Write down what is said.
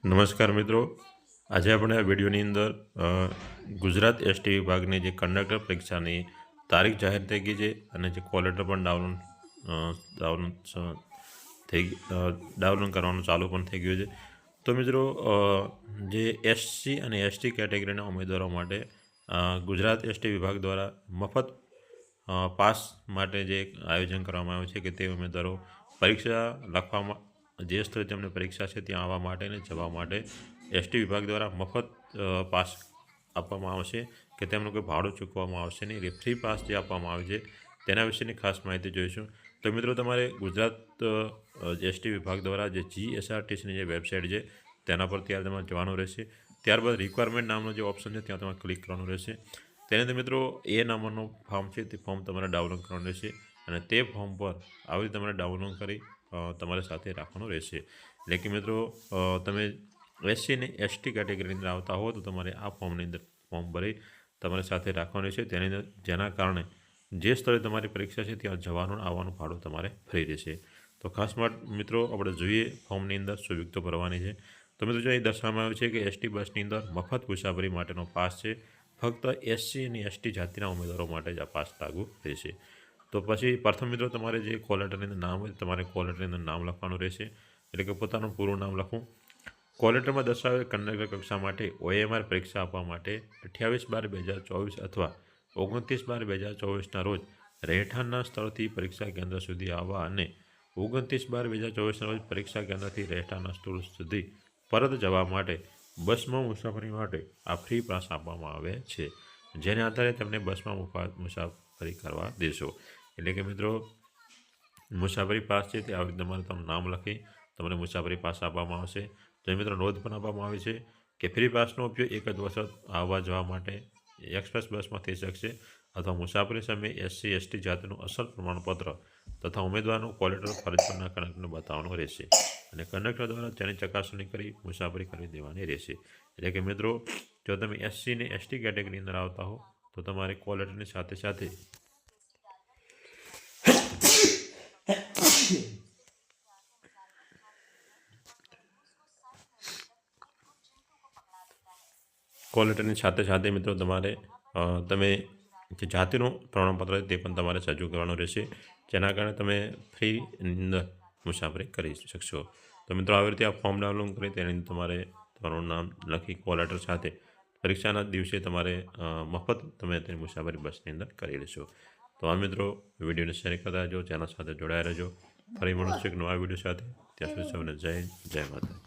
નમસ્કાર મિત્રો, આજે આપણે આ વિડીયોની અંદર ગુજરાત એસટી વિભાગની જે કંડક્ટર પરીક્ષાની તારીખ જાહેર થઈ ગઈ છે અને જે કોલ લેટર પણ ડાઉનલોડ કરવાનું ચાલુ પણ થઈ ગયું છે. તો મિત્રો, જે એસસી અને એસટી કેટેગરીના ઉમેદવારો માટે ગુજરાત એસટી વિભાગ દ્વારા મફત પાસ માટે જે એક આયોજન કરવામાં આવ્યું છે કે તે ઉમેદવારો પરીક્ષા લખવામાં જે સ્થળે તેમને પરીક્ષા છે ત્યાં આવવા માટે અને જવા માટે એસટી વિભાગ દ્વારા મફત પાસ આપવામાં આવશે કે તેમનું કોઈ ભાડું ચૂકવવામાં આવશે નહીં. એટલે ફ્રી પાસ જે આપવામાં આવે છે તેના વિશેની ખાસ માહિતી જોઈશું. તો મિત્રો, તમારે ગુજરાત એસટી વિભાગ દ્વારા જે GSRTCની જે વેબસાઇટ છે તેના પર ત્યારે તમારે જવાનું રહેશે. ત્યારબાદ રિક્વાયરમેન્ટ નામનો જે ઓપ્શન છે ત્યાં તમારે ક્લિક કરવાનું રહેશે. તેની અંદર મિત્રો એ નંબરનું ફોર્મ છે તે ફોર્મ તમારે ડાઉનલોડ કરવાનું રહેશે અને તે ફોર્મ પર આવી રીતે તમારે ડાઉનલોડ કરી તમારે સાથે રાખવાનું રહેશે. એટલે કે મિત્રો, તમે એસસી અને એસટી કેટેગરીની અંદર આવતા હો તો તમારે આ ફોર્મની અંદર ફોર્મ ભરી તમારે સાથે રાખવાનું રહેશે. તેની અંદર જેના કારણે જે સ્થળે તમારી પરીક્ષા છે ત્યાં જવાનું આવવાનું ભાડું તમારે ફ્રી રહેશે. તો ખાસ મિત્રો, આપણે જોઈએ ફોર્મની અંદર શું વિગતો ભરવાની છે. તો મિત્રો, જો અહીં દર્શાવવામાં આવ્યું છે કે એસટી બસની અંદર મફત મુસાફરી માટેનો પાસ છે. ફક્ત એસસી અને એસટી જાતિના ઉમેદવારો માટે જ આ પાસ લાગુ રહેશે. તો પછી પ્રથમ મિત્રો, તમારે જે કોલ લેટરની અંદર નામ હોય તમારે કોલ લેટરની અંદર નામ લખવાનું રહેશે. એટલે કે પોતાનું પૂરું નામ લખવું. કોલ લેટરમાં દર્શાવેલ કંડક્ટર કક્ષા માટે OMR પરીક્ષા આપવા માટે 28/12/2024 અથવા 29/12/2024ના રોજ રહેઠાણના સ્થળથી પરીક્ષા કેન્દ્ર સુધી આવવા અને 29/12/2024ના રોજ પરીક્ષા કેન્દ્રથી રહેઠાણના સ્થળ સુધી પરત જવા માટે બસમાં મુસાફરી માટે આ ફ્રી પાસ આપવામાં આવે છે, જેને આધારે તમને બસમાં મુસાફરી કરવા દેશો. એટલે કે મિત્રો, મુસાફરી પાસ છે તે આવી તમારે તમારું નામ લખી તમને મુસાફરી પાસ આપવામાં આવશે. તો મિત્રો, નોંધ પણ આપવામાં આવી છે કે ફ્રી પાસનો ઉપયોગ એક જ વખત આવવા જવા માટે એક્સપ્રેસ બસમાં થઈ શકશે અથવા મુસાફરી સમયે એસસી એસટી જાતિનું અસલ પ્રમાણપત્ર તથા ઉમેદવારનું કોલ લેટર ફરજ પરના કંડક્ટરને બતાવવાનું રહેશે અને કંડક્ટર દ્વારા તેની ચકાસણી કરી મુસાફરી કરી દેવાની રહેશે. એટલે કે મિત્રો, જો તમે એસસી અને એસટી કેટેગરીની અંદર આવતા હો તો તમારે કોલ લેટરની સાથે સાથે કોલ લેટરની સાથે મિત્રો તમારે તમે જે જાતિનું પ્રમાણપત્ર તે પણ તમારે સજ્જુ કરવાનું રહેશે, જેના કારણે તમે ફ્રી અંદર મુસાફરી કરી શકશો. તો મિત્રો, આવી રીતે આ ફોર્મ ડાઉનલોડ કરી તેની અંદર તમારે તમારું નામ લખી કોલ લેટર સાથે પરીક્ષાના દિવસે તમારે મફત તમે તેની મુસાફરી બસની અંદર કરી લેશો. તો આ મિત્રો, વિડીયોને શેર કરતા રહેજો, ચેનલ સાથે જોડાયા રહેજો. ફરી મળશું એક નવા વિડીયો સાથે. ત્યાં સુધી સૌને જય માતા.